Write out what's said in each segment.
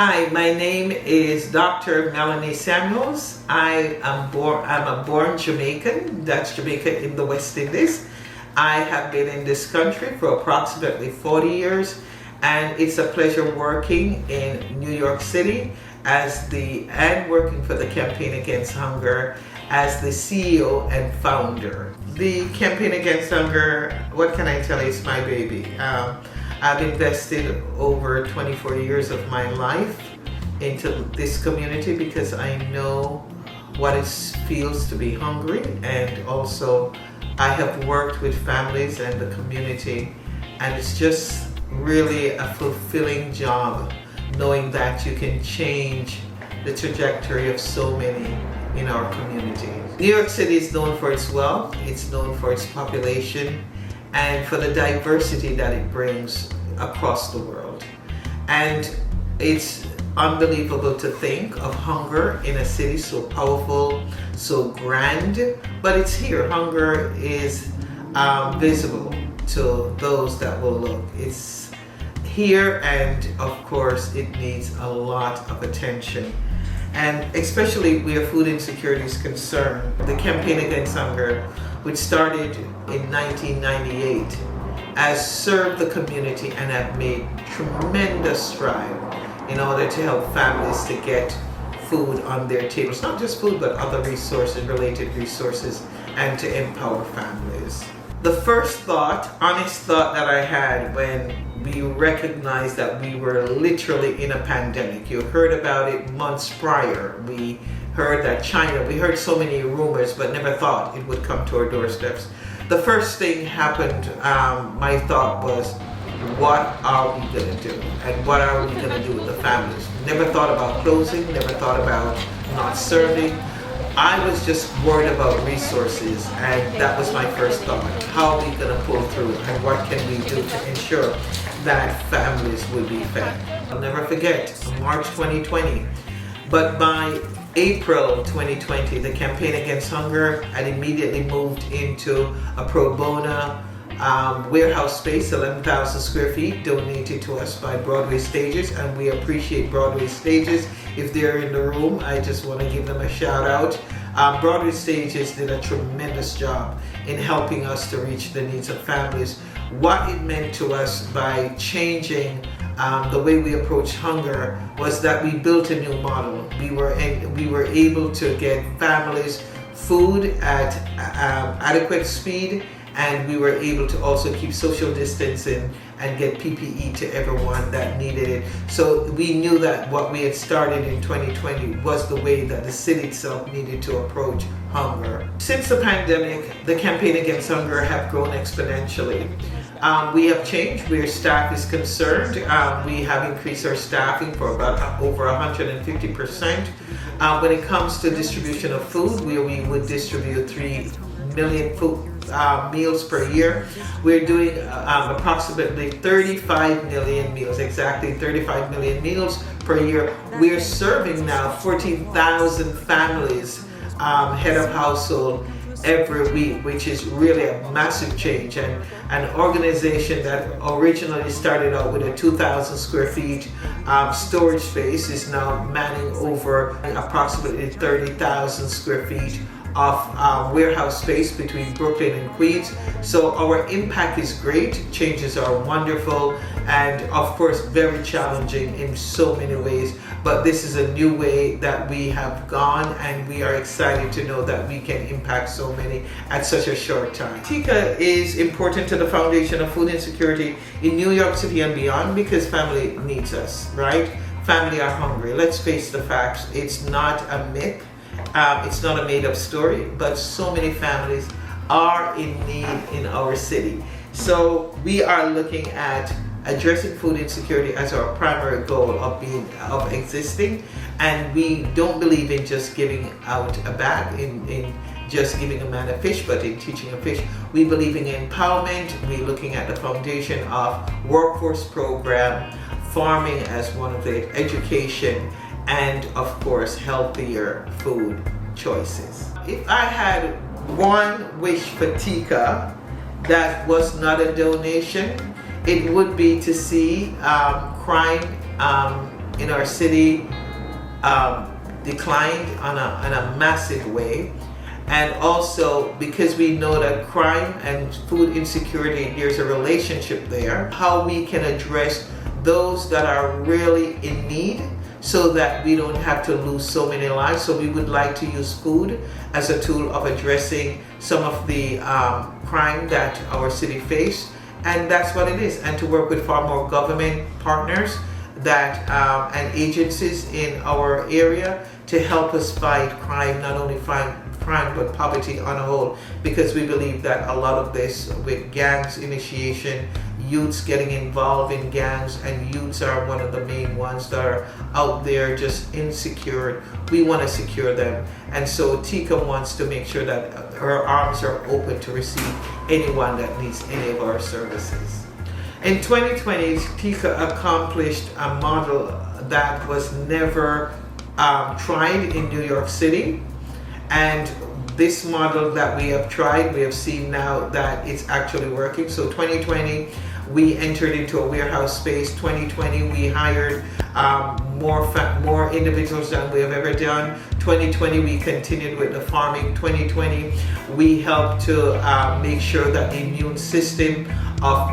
Hi, my name is Dr. Melanie Samuels. I'm a born Jamaican. That's Jamaica in the West Indies. I have been in this country for approximately 40 years, and it's a pleasure working in New York City and working for the Campaign Against Hunger as the CEO and founder. The Campaign Against Hunger, what can I tell you, it's my baby. I've invested over 24 years of my life into this community because I know what it feels to be hungry, and also I have worked with families and the community, and it's just really a fulfilling job knowing that you can change the trajectory of so many in our community. New York City is known for its wealth, it's known for its population, and for the diversity that it brings across the world. And it's unbelievable to think of hunger in a city so powerful, so grand, but it's here. Hunger is visible to those that will look. It's here, and of course it needs a lot of attention. And especially where food insecurity is concerned, the Campaign Against Hunger, which started in 1998, has served the community and have made tremendous strides in order to help families to get food on their tables. Not just food, but other resources, related resources, and to empower families. The first thought, honest thought that I had when we recognized that we were literally in a pandemic. You heard about it months prior. We heard that we heard so many rumors, but never thought it would come to our doorsteps. The first thing happened, my thought was, what are we going to do? And what are we going to do with the families? Never thought about closing, never thought about not serving. I was just worried about resources, and that was my first thought. How are we going to pull through, and what can we do to ensure that families will be fed? I'll never forget, March 2020. But by April 2020, the Campaign Against Hunger had immediately moved into a pro bono warehouse space, 11,000 square feet, donated to us by Broadway Stages, and we appreciate Broadway Stages. If they're in the room, I just want to give them a shout out. Broadway Stages did a tremendous job in helping us to reach the needs of families. What it meant to us by changing the way we approach hunger was that we built a new model. We were able to get families food at adequate speed, and we were able to also keep social distancing and get PPE to everyone that needed it. So we knew that what we had started in 2020 was the way that the city itself needed to approach hunger. Since the pandemic, the Campaign Against Hunger have grown exponentially. We have changed where staff is concerned. We have increased our staffing for about over 150%. When it comes to distribution of food, where we would distribute 3 million meals per year, we're doing approximately 35 million meals, exactly 35 million meals per year. We're serving now 14,000 families, head of household, every week, which is really a massive change. And an organization that originally started out with a 2,000 square feet storage space is now manning over approximately 30,000 square feet of warehouse space between Brooklyn and Queens. So our impact is great, changes are wonderful, and of course very challenging in so many ways, but this is a new way that we have gone, and we are excited to know that we can impact so many at such a short time. TCAH is important to the foundation of food insecurity in New York City and beyond because family needs us, right? Family are hungry. Let's face the facts. It's not a myth. It's not a made-up story, but so many families are in need in our city. So we are looking at addressing food insecurity as our primary goal of existing, and we don't believe in just giving out a bag, in just giving a man a fish, but in teaching a fish. We believe in empowerment. We're looking at the foundation of workforce program, farming as one of the education, and of course healthier food choices. If I had one wish for TCAH that was not a donation, it would be to see crime in our city declined on a massive way. And also because we know that crime and food insecurity, there's a relationship there, how we can address those that are really in need so that we don't have to lose so many lives. So we would like to use food as a tool of addressing some of the crime that our city face. And that's what it is. And to work with far more government partners that and agencies in our area to help us fight crime, not only crime but poverty on a whole, because we believe that a lot of this with gangs initiation, youths getting involved in gangs, and youths are one of the main ones that are out there just insecure. We want to secure them, and so TCAH wants to make sure that her arms are open to receive anyone that needs any of our services. In 2020, TCAH accomplished a model that was never tried in New York City. And this model that we have tried, we have seen now that it's actually working. So 2020, we entered into a warehouse space. 2020, we hired more individuals than we have ever done. 2020, we continued with the farming. 2020, we helped to make sure that the immune system of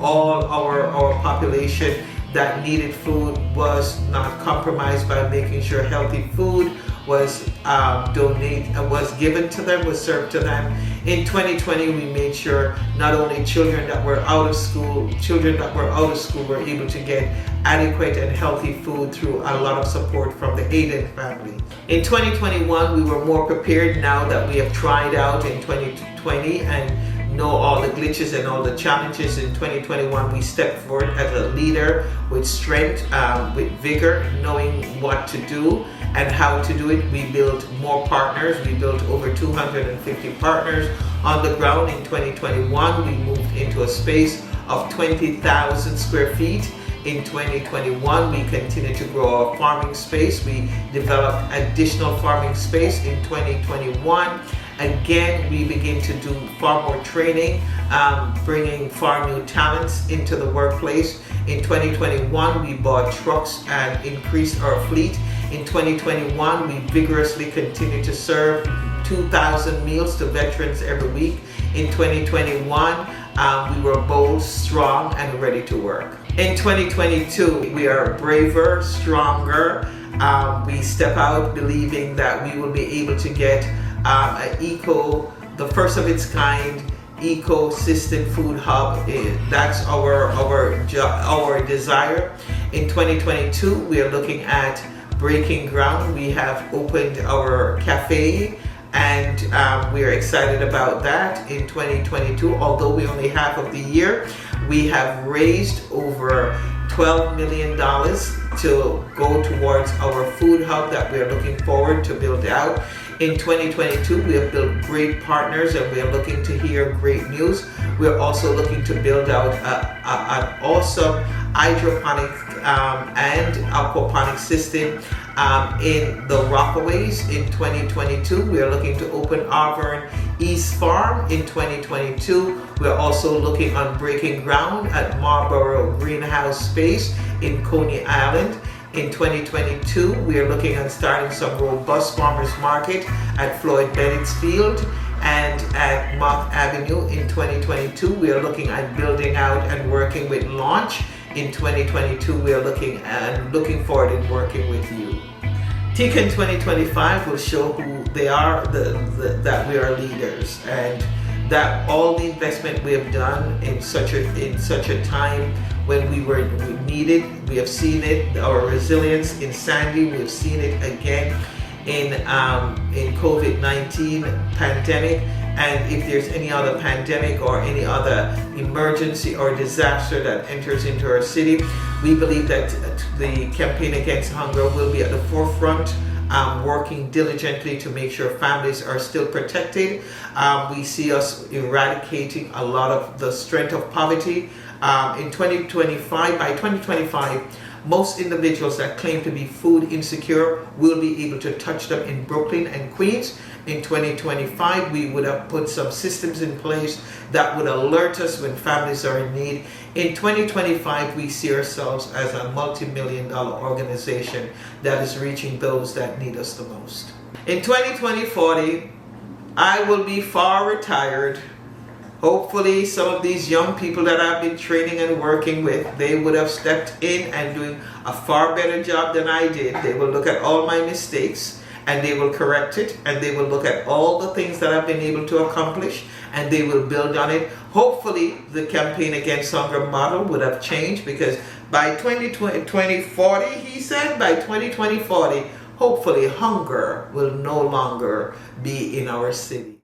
all our population that needed food was not compromised, by making sure healthy food was was given to them, was served to them. In 2020, we made sure not only children that were out of school were able to get adequate and healthy food through a lot of support from the Hayden family. In 2021, we were more prepared now that we have tried out in 2020 and know all the glitches and all the challenges. In 2021, we stepped forward as a leader with strength, with vigor, knowing what to do and how to do it. We built more partners. We built over 250 partners on the ground. In 2021, we moved into a space of 20,000 square feet. In 2021, we continue to grow our farming space. We developed additional farming space in 2021. Again, we begin to do far more training, bringing far new talents into the workplace. In 2021, we bought trucks and increased our fleet. In 2021, we vigorously continue to serve 2,000 meals to veterans every week. In 2021, we were bold, strong, and ready to work. In 2022, we are braver, stronger. We step out believing that we will be able to get the first of its kind ecosystem food hub. That's our desire. In 2022, we are looking at breaking ground. We have opened our cafe, and we are excited about that. In 2022, although we only half of the year, we have raised over $12 million to go towards our food hub that we are looking forward to build out. In 2022, we have built great partners, and we are looking to hear great news. We're also looking to build out an awesome hydroponic and aquaponic system in the Rockaways. In 2022, we are looking to open Auburn East Farm. In 2022, we're also looking on breaking ground at Marlboro Greenhouse Space in Coney Island. In 2022, we are looking at starting some robust farmers market at Floyd Bennett's Field and at Mock Avenue. In 2022, we are looking at building out and working with Launch. In 2022, we are looking forward in working with you. TCAH in 2025 will show who they are, that we are leaders, and that all the investment we have done in such a time when we needed, we have seen it. Our resilience in Sandy, we have seen it again in COVID-19 pandemic. And if there's any other pandemic or any other emergency or disaster that enters into our city, we believe that the campaign against hunger will be at the forefront, working diligently to make sure families are still protected. We see us eradicating a lot of the strength of poverty. In 2025, by 2025, most individuals that claim to be food insecure will be able to touch them in Brooklyn and Queens. In 2025, we would have put some systems in place that would alert us when families are in need. In 2025, we see ourselves as a multi-million-dollar organization that is reaching those that need us the most. In 2040, I will be far retired. Hopefully some of these young people that I've been training and working with, they would have stepped in and doing a far better job than I did. They will look at all my mistakes and they will correct it, and they will look at all the things that I've been able to accomplish and they will build on it. Hopefully the campaign against hunger model would have changed, because by 2040, he said, by 2040, hopefully hunger will no longer be in our city.